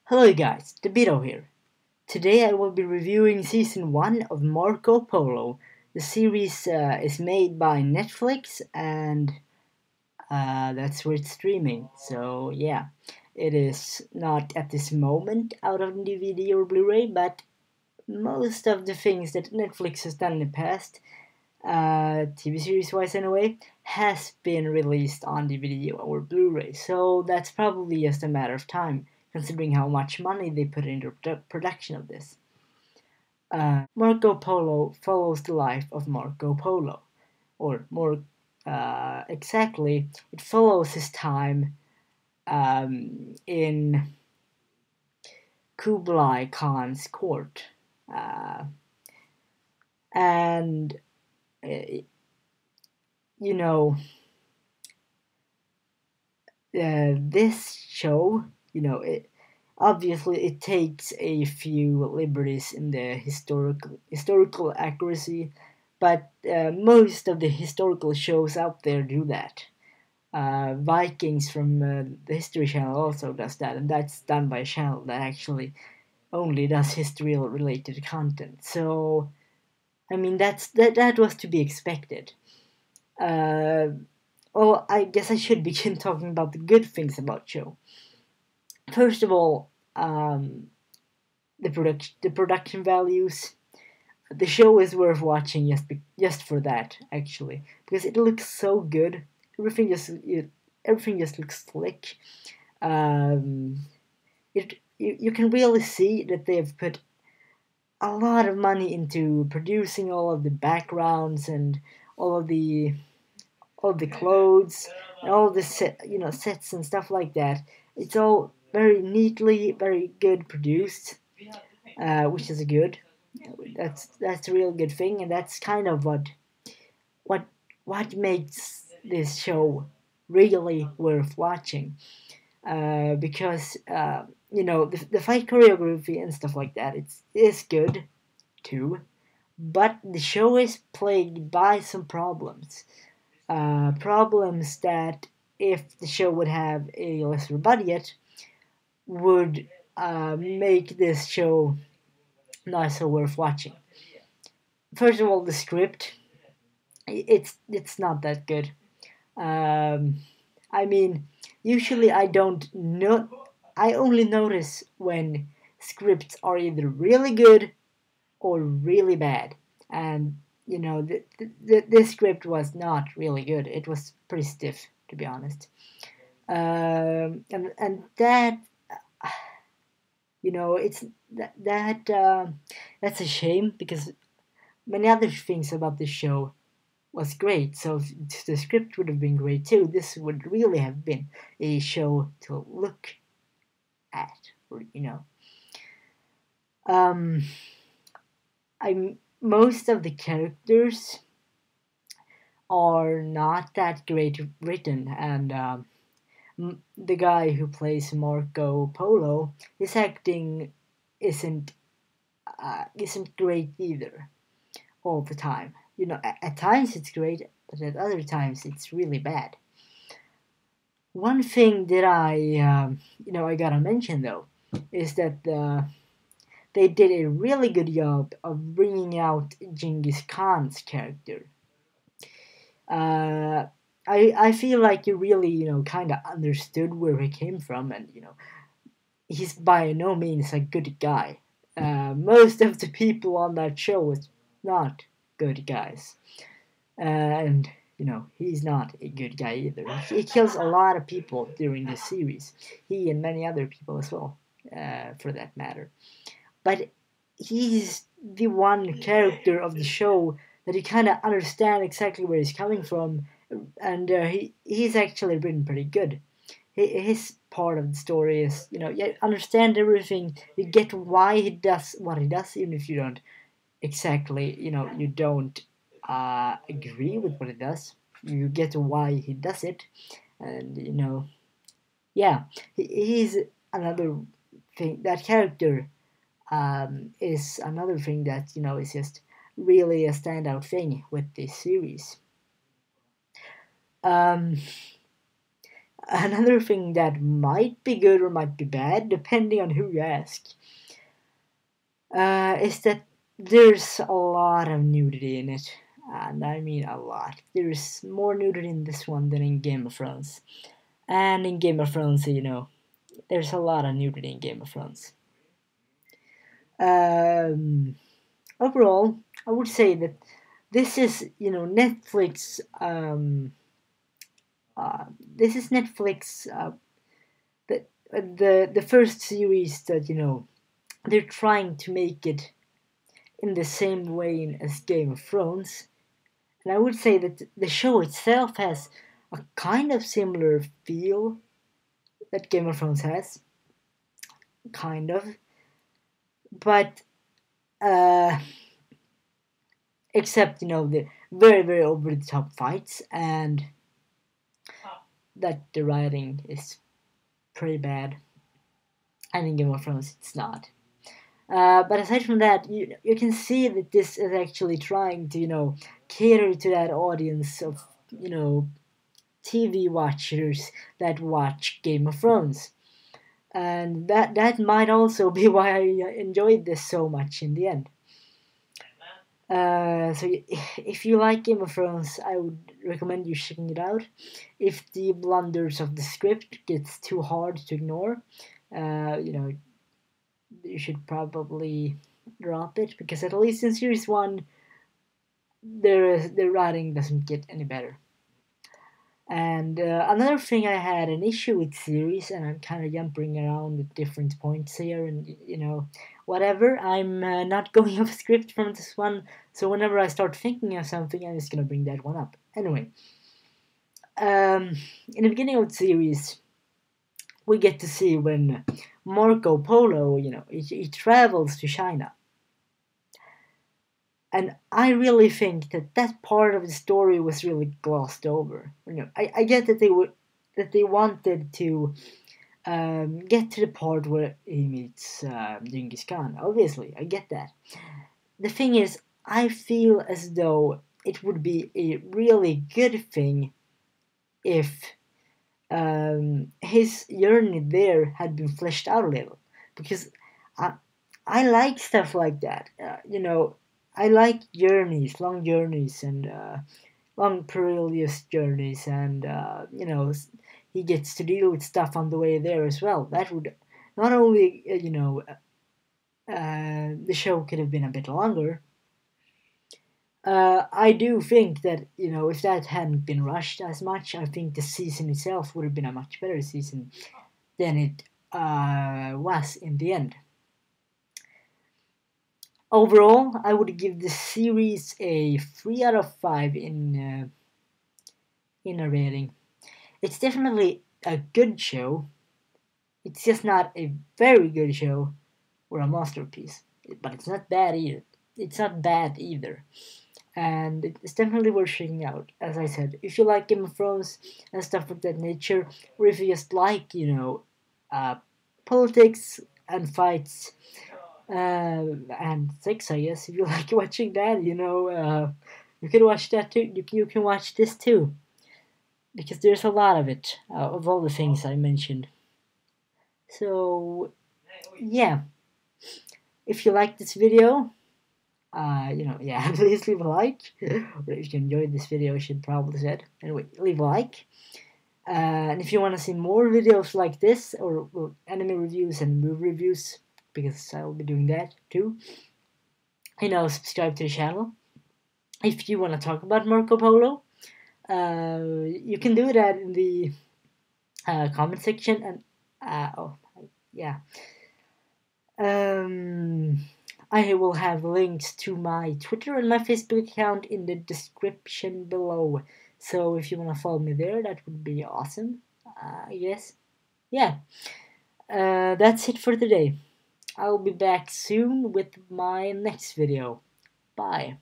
Hello guys, Debito here. Today I will be reviewing season 1 of Marco Polo. The series is made by Netflix and that's where it's streaming. So yeah, it is not at this moment out on DVD or Blu-ray, but most of the things that Netflix has done in the past, TV series wise anyway, has been released on DVD or Blu-ray. So that's probably just a matter of time, considering how much money they put into production of this. Marco Polo follows the life of Marco Polo, or more exactly, it follows his time in Kublai Khan's court. Uh, and, uh, you know, this show, obviously it takes a few liberties in the historical accuracy, but most of the historical shows out there do that. Vikings from the History Channel also does that, and that's done by a channel that actually only does history related content. So, I mean, that was to be expected. Uh, well, I guess I should begin talking about the good things about show. First of all, the production values. The show is worth watching just for that, actually, because it looks so good. Everything just looks slick. Um, you can really see that they've put a lot of money into producing all of the backgrounds and all of the all of the clothes and all of the sets and stuff like that. It's all very neatly, very good produced, which is good. That's a real good thing, and that's kind of what what makes this show really worth watching. Because the fight choreography and stuff like that, is good too, but the show is plagued by some problems. Problems that, if the show would have a lesser budget, would make this show not so worth watching. First of all, the script, it's not that good. Um, I mean, usually I don't know. I only notice when scripts are either really good or really bad, and this script was not really good. It was pretty stiff, to be honest. And that it's that's a shame, because many other things about the show was great. So if the script would have been great too, this would really have been a show to look at, Um, I Most of the characters are not that great written, and the guy who plays Marco Polo, his acting isn't isn't great either all the time. At times it's great, but at other times it's really bad. One thing that I gotta mention though, is that they did a really good job of bringing out Genghis Khan's character. Uh, I feel like you really kind of understood where he came from, and he's by no means a good guy. Most of the people on that show was not good guys, and he's not a good guy either. He kills a lot of people during the series. He and many other people as well, for that matter. But he's the one character of the show that you kind of understand exactly where he's coming from, and he's actually written pretty good. His part of the story is, you understand everything. You get why he does what he does, even if you don't exactly, you don't agree with what he does. You get why he does it, and yeah, he's another thing. That character is another thing that is just really a standout thing with this series. Um, Another thing that might be good or might be bad, depending on who you ask, is that there's a lot of nudity in it. And I mean a lot. There's more nudity in this one than in Game of Thrones. And in Game of Thrones, there's a lot of nudity in Game of Thrones. Um, Overall, I would say that this is, Netflix. This is Netflix. The first series that they're trying to make it in the same way as Game of Thrones, and I would say that the show itself has a kind of similar feel that Game of Thrones has, kind of, but except the very very over the top fights and that the writing is pretty bad. I think Game of Thrones it's not. But aside from that, you can see that this is actually trying to cater to that audience of TV watchers that watch Game of Thrones, and that might also be why I enjoyed this so much in the end. So if you like Game of Thrones, I would recommend you checking it out. If the blunders of the script gets too hard to ignore, you should probably drop it, because at least in series 1 the writing doesn't get any better. And another thing, I had an issue with series, and I'm kind of jumping around at different points here, and whatever. I'm not going off script from this one, so whenever I start thinking of something, I'm just gonna bring that one up. Anyway, in the beginning of the series, we get to see when Marco Polo, he travels to China. And I really think that part of the story was really glossed over. I get that they wanted to get to the part where he meets Genghis Khan. Obviously, I get that. The thing is, I feel as though it would be a really good thing if his journey there had been fleshed out a little, because I like stuff like that. I like journeys, long journeys, and long perilous journeys, and he gets to deal with stuff on the way there as well. That would not only the show could have been a bit longer. I do think that if that hadn't been rushed as much, I think the season itself would have been a much better season than it was in the end. Overall, I would give the series a 3 out of 5 in a rating. It's definitely a good show. It's just not a very good show or a masterpiece, but it's not bad either. It's not bad either, and it's definitely worth checking out. As I said, if you like Game of Thrones and stuff of that nature, or if you just like politics and fights and sex, I guess. If you like watching that, you can watch that too. You can watch this too, because there's a lot of it, of all the things I mentioned. So, yeah, if you like this video, yeah, please leave a like. Or if you enjoyed this video, I should probably said. Anyway, leave a like. And if you want to see more videos like this, or anime reviews and movie reviews, because I'll be doing that too, subscribe to the channel. If you want to talk about Marco Polo, you can do that in the comment section. And yeah, I will have links to my Twitter and my Facebook account in the description below. So if you want to follow me there, that would be awesome. I guess. Yeah. That's it for today. I'll be back soon with my next video. Bye.